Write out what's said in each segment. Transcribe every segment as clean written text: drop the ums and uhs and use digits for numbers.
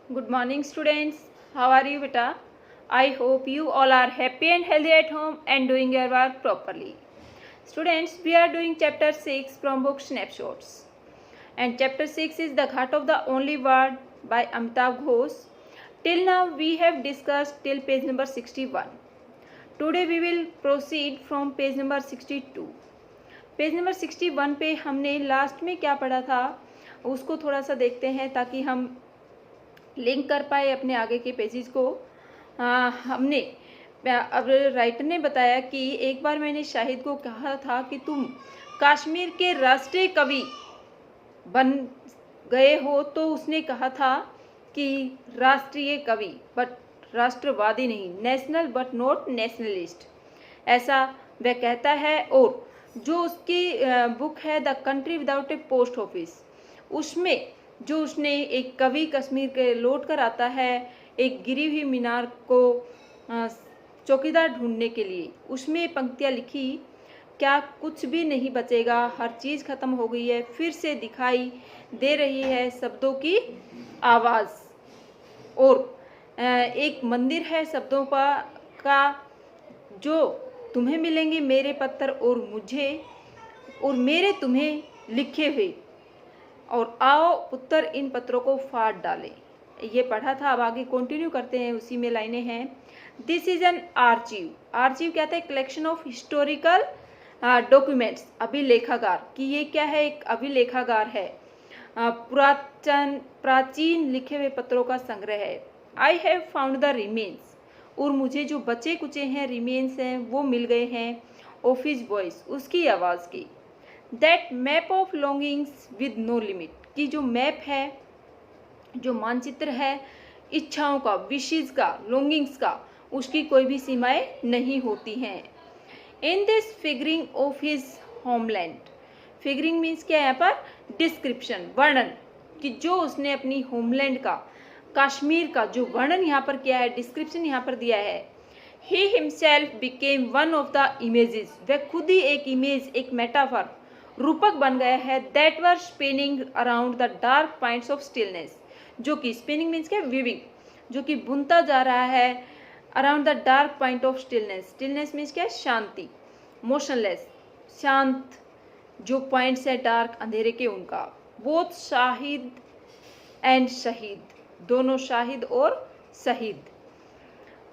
Good morning, students. How are you, beta? I hope you all are happy and healthy at home and doing your work properly. Students, we are doing chapter 6 from book Snapshots. And chapter 6 is The Ghat of the Only Word by Amitav Ghosh. Till now, we have discussed till page number 61. Today, we will proceed from page number 62. Page number 61 पे हमने last में क्या पढ़ा था उसको थोड़ा सा देखते हैं ताकि हम लिंक कर पाए अपने आगे के पेजेस को। हमने अब राइटर ने बताया कि एक बार मैंने शाहिद को कहा था कि तुम कश्मीर के राष्ट्रीय कवि बन गए हो, तो उसने कहा था कि राष्ट्रीय कवि बट राष्ट्रवादी नहीं, नेशनल बट नॉट नेशनलिस्ट, ऐसा वह कहता है। और जो उसकी बुक है the country without A post office, उसमें जो उसने एक कवि कश्मीर के लौट कर आता है एक गिरी हुई मीनार को चौकीदार ढूंढने के लिए, उसमें पंक्तियाँ लिखी, क्या कुछ भी नहीं बचेगा, हर चीज़ खत्म हो गई है, फिर से दिखाई दे रही है शब्दों की आवाज़। और एक मंदिर है शब्दों का, जो तुम्हें मिलेंगे मेरे पत्थर और मुझे और मेरे तुम्हें लिखे हुए, और आओ पुत्र इन पत्रों को फाड़ डालें। ये पढ़ा था, अब आगे कंटिन्यू करते हैं, उसी में लाइनें हैं। This is an archive. Archive क्या है? कलेक्शन ऑफ हिस्टोरिकल डॉक्यूमेंट्स, अभिलेखागार। कि ये क्या है? एक अभिलेखागार है, प्राचीन लिखे हुए पत्रों का संग्रह है। I have found the remains, और मुझे जो बचे कुचे हैं रिमेन्स हैं वो मिल गए हैं, ऑफ हिज वॉइस, उसकी आवाज़ की। That map of longings with no limit, कि जो मैप है, जो मानचित्र है इच्छाओं का, विशेष का, लॉन्गिंग्स का, उसकी कोई भी सीमाएं नहीं होती हैं। In this figuring of his homeland, figuring means क्या है यहाँ पर? डिस्क्रिप्शन, वर्णन, कि जो उसने अपनी होमलैंड का, कश्मीर का जो वर्णन यहाँ पर किया है, डिस्क्रिप्शन यहाँ पर दिया है। He himself became one of the images, वह खुद ही एक इमेज, एक मेटाफर, रूपक बन गया है। That were spinning around the dark points of stillness, जो कि स्पिनिंग मीन्स क्या? वीविंग, जो कि बुनता जा रहा है around the dark point of stillness. Stillness means क्या? शांति, मोशनलेस, शांत जो पॉइंट्स है डार्क, अंधेरे के, उनका। बोथ शाहिद एंड शहीद, दोनों शाहिद और शहीद।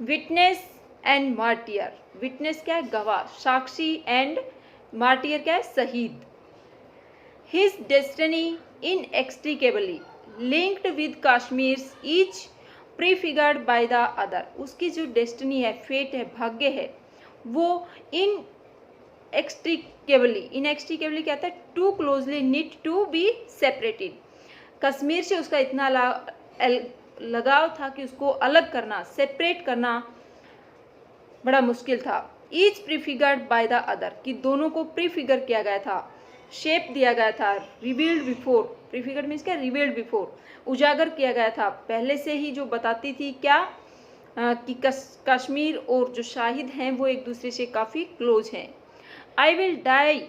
विटनेस एंड मार्टियर, विटनेस क्या है? गवाह, साक्षी, एंड मार्टियर क्या है? शहीद। His destiny इनएक्सट्रिकेबली linked with Kashmir's each prefigured by the other, उसकी जो डेस्टिनी है, फेट है, भाग्य है, वो इनएक्सट्रिकेबली कहता है to closely knit to be separated. Kashmir से उसका इतना लगाव था कि उसको अलग करना, सेपरेट करना बड़ा मुश्किल था। Each prefigured by the other, कि दोनों को प्रीफिगर किया गया था, शेप दिया गया था। रिवील्ड बिफोर, प्रीफिगर्ड मीन्स क्या? रिवील्ड बिफोर, उजागर किया गया था पहले से ही, जो बताती थी क्या? कि कश्मीर और जो शाहिद हैं वो एक दूसरे से काफ़ी क्लोज हैं। I will die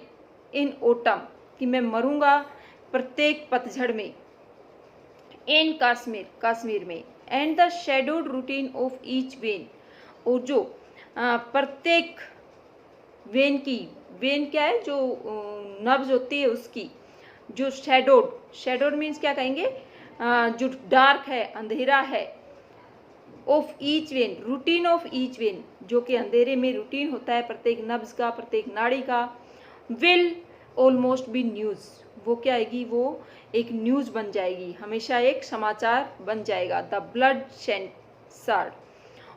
in autumn, कि मैं मरूंगा प्रत्येक पतझड़ में। इन कश्मीर में। And the shadowed routine of each vein, और जो प्रत्येक वेन की, वेन क्या है? जो नब्ज होती है उसकी, जो शेडोड मीन्स क्या कहेंगे? जो डार्क है, अंधेरा है, of each when, routine of each when, जो कि अंधेरे में रूटीन होता है प्रत्येक नब्ज का, प्रत्येक नाड़ी का। विल ऑलमोस्ट बी न्यूज़, वो क्या आएगी? वो एक न्यूज़ बन जाएगी, हमेशा एक समाचार बन जाएगा। द ब्लड सेंसर्ड,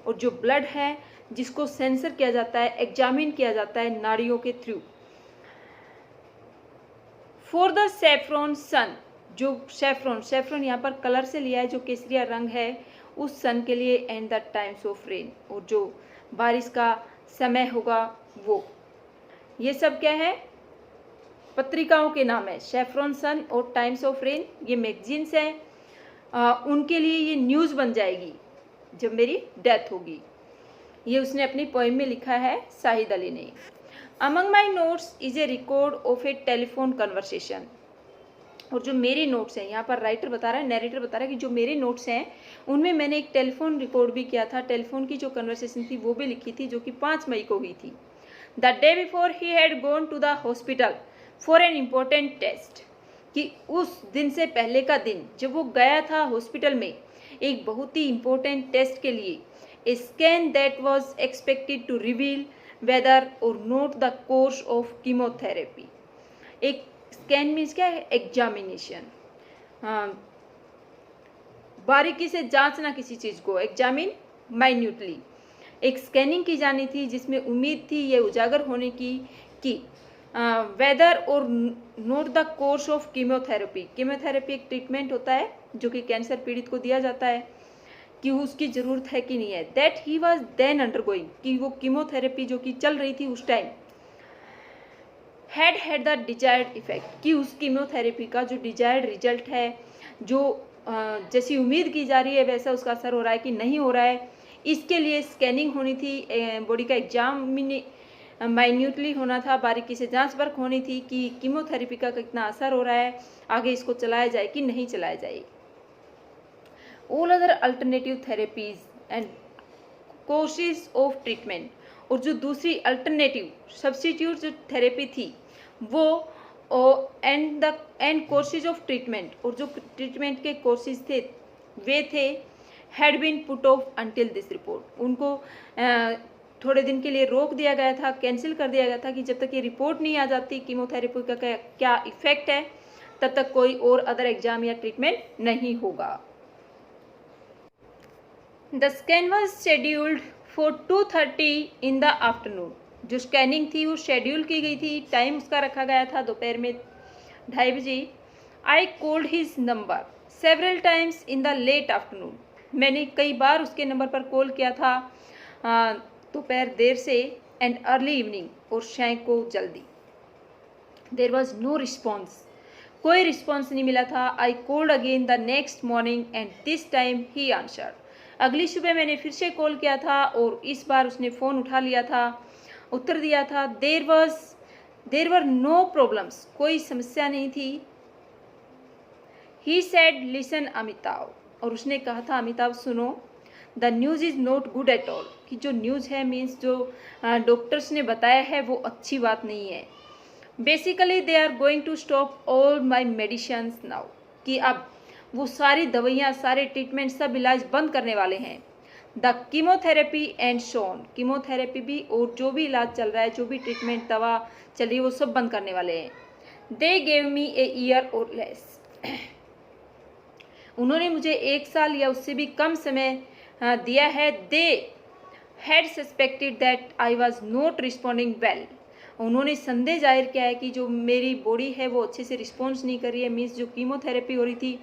और जो ब्लड है जिसको सेंसर किया जाता है, एग्जामिन किया जाता है नाड़ियों के थ्रू। फॉर द सेफ्रॉन सन, जो सेफ्रॉन यहाँ पर कलर से लिया है, जो केसरिया रंग है, उस सन के लिए। And the times of rain, और जो बारिश का समय होगा वो। ये सब क्या है? पत्रिकाओं के नाम है, सेफ्रॉन सन और टाइम्स ऑफ रेन, ये मैगजीन्स हैं। उनके लिए ये न्यूज़ बन जाएगी जब मेरी डेथ होगी। ये उसने अपनी पोएम में लिखा है, शाहिद अली ने। Among my notes is a record of A telephone conversation, और जो मेरे नोट्स हैं, यहाँ पर राइटर बता रहा है, नरेटर बता रहा है कि जो मेरे नोट्स हैं उनमें मैंने एक टेलीफोन रिकॉर्ड भी किया था, टेलीफोन की जो कन्वर्सेशन थी वो भी लिखी थी, जो कि 5 मई को हुई थी। The day before he had gone to the hospital for an important test, कि उस दिन से पहले का दिन जब वो गया था हॉस्पिटल में एक बहुत ही इम्पोर्टेंट टेस्ट के लिए, a scan that was expected to reveal whether or not the course of chemotherapy. एक स्कैन मीन्स क्या है? एग्जामिनेशन, बारीकी से जांचना किसी चीज़ को, एग्जामिन माइन्यूटली। एक स्कैनिंग की जानी थी जिसमें उम्मीद थी ये उजागर होने की कि weather or not the course of chemotherapy. Chemotherapy एक ट्रीटमेंट होता है जो कि कैंसर पीड़ित को दिया जाता है, कि उसकी ज़रूरत है कि नहीं है। That he was then undergoing, कि वो कीमोथेरेपी जो कि चल रही थी उस time had the desired effect, कि उस कीमोथेरेपी का जो डिजायर्ड रिजल्ट है, जो जैसी उम्मीद की जा रही है वैसा उसका असर हो रहा है कि नहीं हो रहा है। इसके लिए स्कैनिंग होनी थी, बॉडी का एग्जाम माइन्यूटली होना था, बारीकी से जांच परख होनी थी कि कीमोथेरेपी का कितना असर हो रहा है, आगे इसको चलाया जाए कि नहीं चलाया जाए। All other alternative therapies and courses of treatment, और जो दूसरी अल्टरनेटिव सब्स्टिट्यूट जो थेरेपी थी वो एंड कोर्सेज ऑफ ट्रीटमेंट, और जो ट्रीटमेंट के कोर्सेज थे वे थे had been put off until this report. उनको थोड़े दिन के लिए रोक दिया गया था, कैंसिल कर दिया गया था कि जब तक ये रिपोर्ट नहीं आ जाती कीमोथेरेपी का क्या इफेक्ट है, तब तक कोई और अदर एग्जाम या ट्रीटमेंट नहीं होगा। The scan was scheduled for 2:30 in the afternoon. जो स्कैनिंग थी वो शेड्यूल की गई थी, टाइम उसका रखा गया था दोपहर में 2:30 बजे। I called his number several times in the late afternoon. मैंने कई बार उसके नंबर पर कॉल किया था दोपहर देर से, एंड अर्ली इवनिंग, और शाम को जल्दी। देर वॉज नो रिस्पॉन्स, कोई रिस्पॉन्स नहीं मिला था। I called again the next morning and this time he answered. अगली सुबह मैंने फिर से कॉल किया था और इस बार उसने फ़ोन उठा लिया था, उत्तर दिया था। देर वर नो प्रॉब्लम्स, कोई समस्या नहीं थी। ही सेड लिसन अमिताभ, और उसने कहा था अमिताभ सुनो, the news is not good at all, कि जो न्यूज़ है मीन्स जो डॉक्टर्स ने बताया है वो अच्छी बात नहीं है। Basically they are going to stop all my medicines now, कि अब वो सारी दवाइयाँ, सारे ट्रीटमेंट, सब इलाज बंद करने वाले हैं। The chemotherapy and shown, chemotherapy भी और जो भी इलाज चल रहा है, जो भी ट्रीटमेंट दवा चल रही है वो सब बंद करने वाले हैं। They gave me a year और लेस, उन्होंने मुझे 1 साल या उससे भी कम समय दिया है। They had suspected that I was not responding well, उन्होंने संदेह जाहिर किया है कि जो मेरी बॉडी है वो अच्छे से रिस्पॉन्स नहीं कर रही है। मीन्स जो कीमोथेरेपी हो रही थी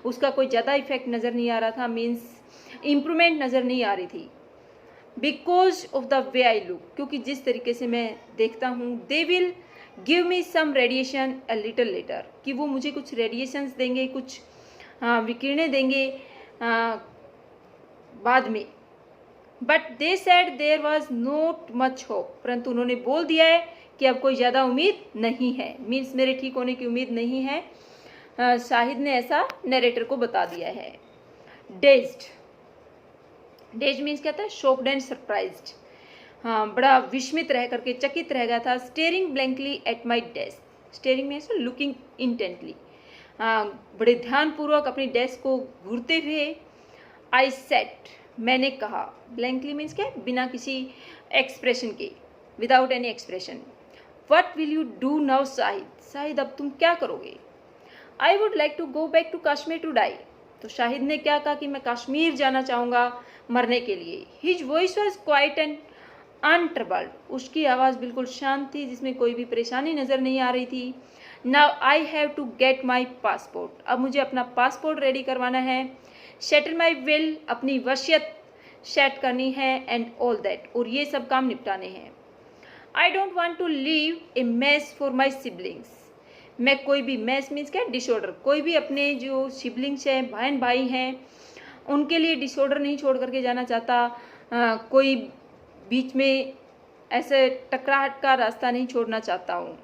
उसका कोई ज़्यादा इफेक्ट नज़र नहीं आ रहा था, मीन्स इम्प्रूवमेंट नज़र नहीं आ रही थी। Because of the way I look, क्योंकि जिस तरीके से मैं देखता हूँ। They will give me some radiation a little later, कि वो मुझे कुछ रेडिएशंस देंगे, कुछ विकिरणें देंगे बाद में। But they said there was not much hope, परंतु उन्होंने बोल दिया है कि अब कोई ज़्यादा उम्मीद नहीं है, मीन्स मेरे ठीक होने की उम्मीद नहीं है। शाहिद ने ऐसा नरेटर को बता दिया है। डेज्ड, डेज मीन्स क्या था? शॉक्ड एंड सरप्राइज्ड, हाँ, बड़ा विस्मित रह करके, चकित रह गया था। Steering blankly at my desk, steering means looking intently, बड़े ध्यानपूर्वक अपनी डेस्क को घूरते हुए। आई सेट, मैंने कहा। ब्लैंकली मीन्स क्या? बिना किसी एक्सप्रेशन के, without any expression. What will you do now Shahid, Shahid अब तुम क्या करोगे? I would like to go back to Kashmir to die, तो शाहिद ने क्या कहा कि मैं कश्मीर जाना चाहूँगा मरने के लिए। His voice was quiet and untroubled, उसकी आवाज़ बिल्कुल शांत थी, जिसमें कोई भी परेशानी नज़र नहीं आ रही थी। Now I have to get my passport, अब मुझे अपना पासपोर्ट रेडी करवाना है। सेटल माई विल, अपनी वसीयत सेट करनी है। एंड ऑल दैट, और ये सब काम निपटाने हैं। I don't want to leave a mess for my siblings, मैं कोई भी, मेस मीन्स क्या? डिसऑर्डर, कोई भी अपने जो सिबलिंग्स हैं, बहन भाई हैं, उनके लिए डिसऑर्डर नहीं छोड़ करके जाना चाहता। कोई बीच में ऐसे टकराहट का रास्ता नहीं छोड़ना चाहता हूँ।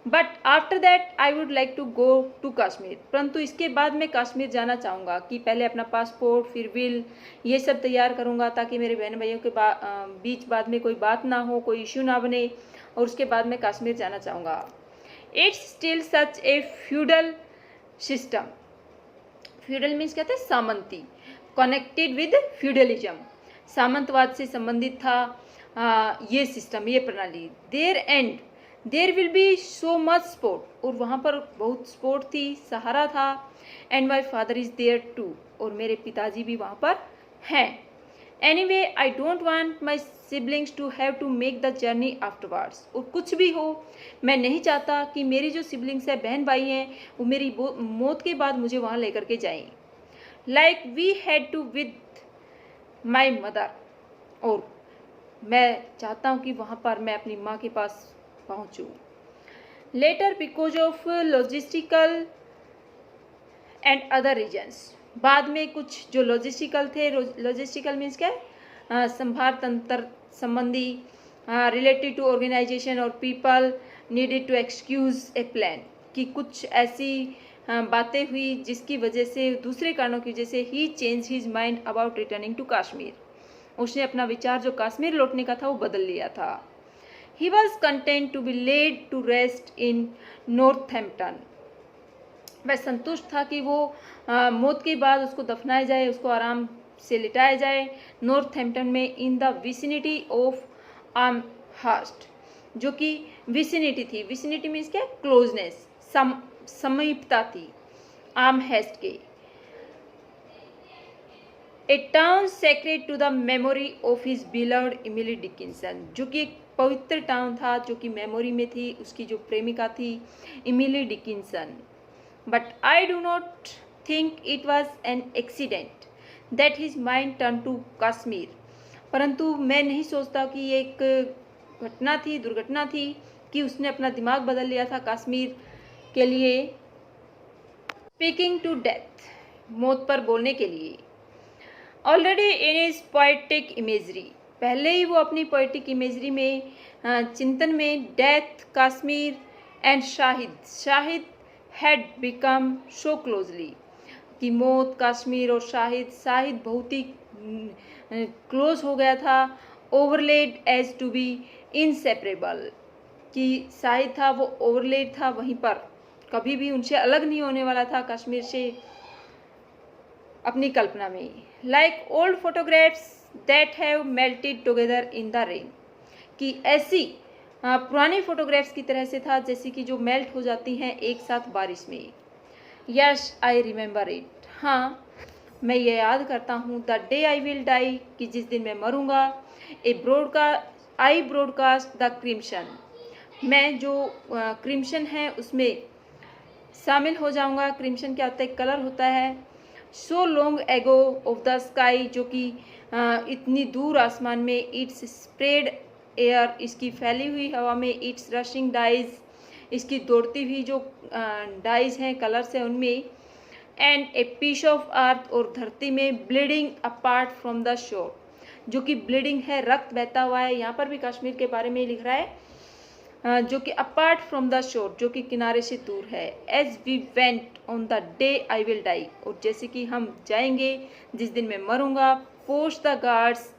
But after that I would like to go to Kashmir, परंतु इसके बाद मैं कश्मीर जाना चाहूँगा कि पहले अपना पासपोर्ट, फिर विल, ये सब तैयार करूँगा ताकि मेरे बहन भाइयों के बीच बाद में कोई बात ना हो, कोई इश्यू ना बने, और उसके बाद मैं कश्मीर जाना चाहूँगा। It's still such A feudal system. Feudal means कहते हैं सामंती, कनेक्टेड विद फ्यूडलिज्म, सामंतवाद से संबंधित था ये सिस्टम, ये प्रणाली। There will be so much support, और वहाँ पर बहुत सपोर्ट थी, सहारा था। And my father is there too, और मेरे पिताजी भी वहाँ पर हैं। Anyway I don't want my siblings to have to make the journey afterwards, और कुछ भी हो मैं नहीं चाहता कि मेरी जो सिबलिंग्स है, बहन भाई हैं, वो मेरी मौत के बाद मुझे वहाँ लेकर के जाएं। Like we had to with my mother, और मैं चाहता हूँ कि वहाँ पर मैं अपनी माँ के पास पहुँचूँ। Later because of logistical and other reasons, बाद में कुछ जो लॉजिस्टिकल थे, लॉजिस्टिकल मीन्स क्या है, संभार तंत्र संबंधी, रिलेटेड टू ऑर्गेनाइजेशन और people needed to excuse a plan, कि कुछ ऐसी बातें हुई जिसकी वजह से, दूसरे कारणों की वजह से ही change his mind about returning to Kashmir, उसने अपना विचार जो कश्मीर लौटने का था वो बदल लिया था। He was content to be laid to rest in Northampton, वह संतुष्ट था कि वो मौत के बाद उसको दफनाया जाए, उसको आराम से लिटाया जाए नॉर्थहैम्पटन में, in the vicinity of Amherst, जो कि विसिनिटी थी। विसिनिटी मीन्स क्या, क्लोजनेस, समीपता थी आर्महर्स्ट के। A town sacred to the memory of his beloved Emily Dickinson, जो कि एक पवित्र टाउन था, जो कि मेमोरी में थी, उसकी जो प्रेमिका थी इमिली Dickinson. But I do not think it was an accident that his mind turned to Kashmir. परंतु मैं नहीं सोचता कि ये एक घटना थी, दुर्घटना थी कि उसने अपना दिमाग बदल लिया था कश्मीर के लिए। स्पीकिंग टू डेथ, मौत पर बोलने के लिए। Already in his poetic imagery, पहले ही वो अपनी पोएटिक इमेजरी में, चिंतन में, death, Kashmir and Shahid had become so closely, कि मौत, कश्मीर और शाहिद बहुत ही क्लोज हो गया था। ओवरलेड एज टू बी इनसेपरेबल, कि शाहिद था वो ओवरलेड था, वहीं पर कभी भी उनसे अलग नहीं होने वाला था कश्मीर से अपनी कल्पना में। Like old photographs that have melted together in the rain, कि ऐसी पुरानी फोटोग्राफ्स की तरह से था जैसे कि जो मेल्ट हो जाती हैं एक साथ बारिश में। यस आई रिमेंबर इट, हाँ मैं ये याद करता हूँ। The day I will die, कि जिस दिन मैं मरूंगा। आई ब्रॉडकास्ट द क्रिम्सन, मैं जो क्रिम्सन है उसमें शामिल हो जाऊंगा। क्रिम्सन क्या होता है, कलर होता है। So long ago of the sky, जो कि इतनी दूर आसमान में। इट्स स्प्रेड एयर, इसकी फैली हुई हवा में। इट्स रशिंग डाइज, इसकी दौड़ती हुई जो डाइज हैं, कलर्स हैं उनमें। And a piece of earth, और धरती में। Bleeding apart from the shore, जो कि ब्लीडिंग है, रक्त बहता हुआ है। यहाँ पर भी कश्मीर के बारे में लिख रहा है, जो कि अपार्ट फ्रॉम द शोर, जो कि किनारे से दूर है। As we went on the day I will die, और जैसे कि हम जाएंगे जिस दिन मैं मरूंगा। पोस्ट द गार्ड्स,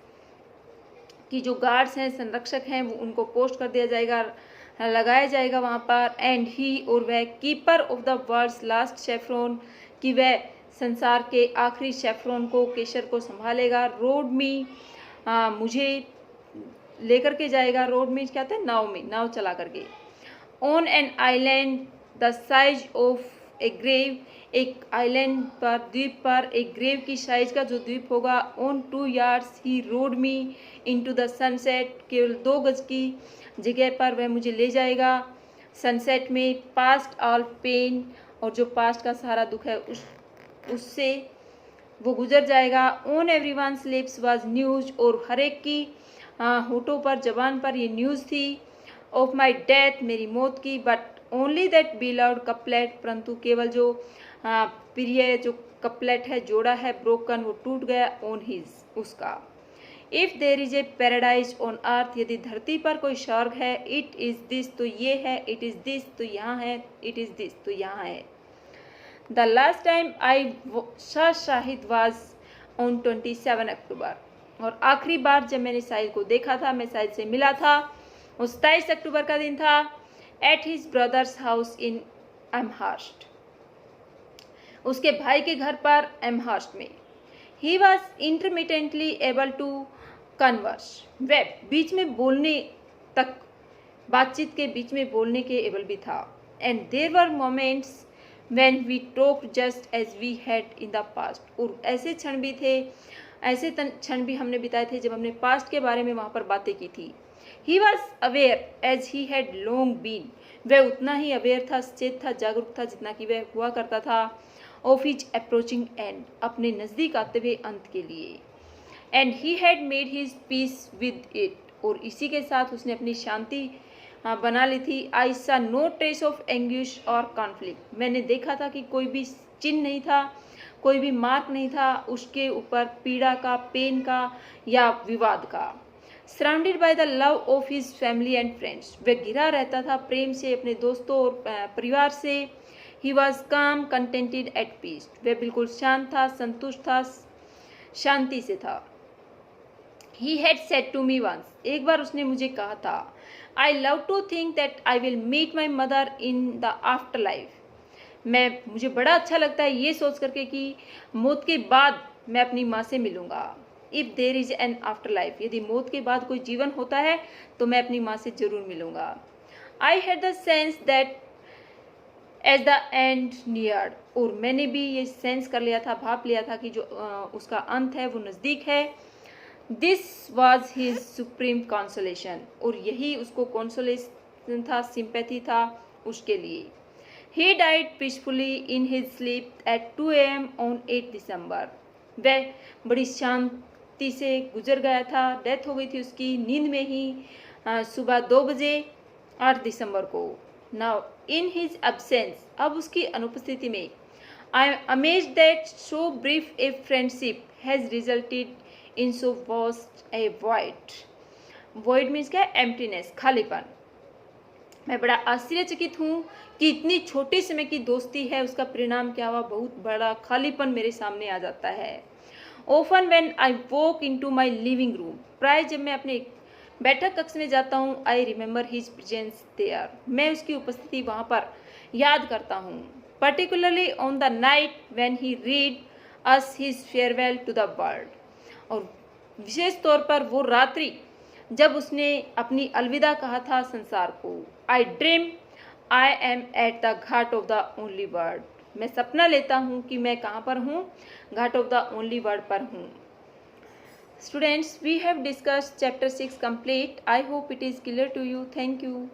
कि जो गार्ड्स हैं, संरक्षक हैं, वो उनको पोस्ट कर दिया जाएगा, लगाया जाएगा वहाँ पर। एंड ही, और वह। Keeper of the world's last saffron, कि वह संसार के आखिरी सेफ्रॉन को, केसर को संभालेगा। रोड मी, मुझे लेकर के जाएगा। रोड में क्या कहते हैं, नाव में, नाव चला करके। On an island the size of a grave, एक आइलैंड पर, द्वीप पर, एक ग्रेव की साइज का जो द्वीप होगा। On 2 yards he road me into the sunset, केवल 2 गज की जगह पर वह मुझे ले जाएगा सनसेट में। पास्ट ऑल पेन, और जो पास्ट का सारा दुख है उससे वो गुजर जाएगा। On everyone's lips was news, और हर एक की होठों पर, जबान पर ये न्यूज़ थी। ऑफ माई डेथ, मेरी मौत की। But only that beloved couplet, परंतु केवल जो प्रिय जो कपलेट है, जोड़ा है, ब्रोकन, वो टूट गया। ऑन हिज, उसका। If there is a paradise on earth, यदि धरती पर कोई स्वर्ग है, इट इज़ दिस, तो ये है, इट इज़ दिस, तो यहाँ है, इट इज़ दिस, तो यहाँ है। The last time I saw Shahid was on 27 अक्टूबर, और आखिरी बार जब मैंने शाहिद को देखा था, मैं शाहिद से मिला था, वो 27 अक्टूबर का दिन था, at his brother's house in Amherst, उसके भाई के घर पर एमहर्स्ट में। He was intermittently able to converse, वह बीच में बोलने तक, बातचीत के बीच में बोलने के एबल भी था। And there were moments when we talked just as we had in the past, और ऐसे क्षण भी थे, ऐसे क्षण भी हमने बिताए थे जब हमने पास्ट के बारे में वहाँ पर बातें की थी। He was aware as he had long been, वह उतना ही अवेयर था, सचेत था, जागरूक था जितना कि वह हुआ करता था। ऑफ हिज अप्रोचिंग एंड, अपने नज़दीक आते हुए अंत के लिए। And he had made his peace with it, और इसी के साथ उसने अपनी शांति बना ली थी। आई सा नो ट्रेस ऑफ एंग्विश और कॉन्फ्लिक्ट, मैंने देखा था कि कोई भी चिन्ह नहीं था, कोई भी मार्क नहीं था उसके ऊपर पीड़ा का, पेन का या विवाद का। Surrounded by the love of his family and friends, वह घिरा रहता था प्रेम से, अपने दोस्तों और परिवार से। He was calm contented at peace, वह बिल्कुल शांत था, संतुष्ट था, शांति से था। He had said to me once, एक बार उसने मुझे कहा था, I love to think that I will meet my mother in the afterlife, मुझे बड़ा अच्छा लगता है ये सोच करके कि मौत के बाद मैं अपनी माँ से मिलूँगा। If there is an after life, यदि मौत के बाद कोई जीवन होता है तो मैं अपनी माँ से ज़रूर मिलूँगा। I had the sense that as the end neared, और मैंने भी ये सेंस कर लिया था, भाप लिया था कि जो उसका अंत है वो नज़दीक है। This was his supreme consolation, और यही उसको कॉन्सोलेशन था, सिंपैथी था उसके लिए। He died peacefully in his sleep at 2 AM on 8 दिसंबर, वह बड़ी शांति से गुजर गया था, डेथ हो गई थी उसकी नींद में ही सुबह 2 बजे 8 दिसंबर को। नाउ इन हिज एब्सेंस, अब उसकी अनुपस्थिति में, I am amazed that so brief a friendship has resulted in so vast A void. Void means क्या है? एम्प्टीनेस, खालीपन। मैं बड़ा आश्चर्यचकित हूँ कि इतनी छोटे समय की दोस्ती है, उसका परिणाम क्या हुआ, बहुत बड़ा खालीपन मेरे सामने आ जाता है। Often when I walk into my living room, प्राय जब मैं अपने बैठक कक्ष में जाता हूँ, I remember his presence there, मैं उसकी उपस्थिति वहाँ पर याद करता हूँ। Particularly on the night when he read us his farewell to the world, और विशेष तौर पर वो रात्रि जब उसने अपनी अलविदा कहा था संसार को। आई dream I am at the Ghat of the only word, मैं सपना लेता हूँ कि मैं कहाँ पर हूँ, घाट ऑफ द ओनली वर्ड पर हूँ। Students, we have discussed chapter 6 complete. I hope it is clear to you. Thank you.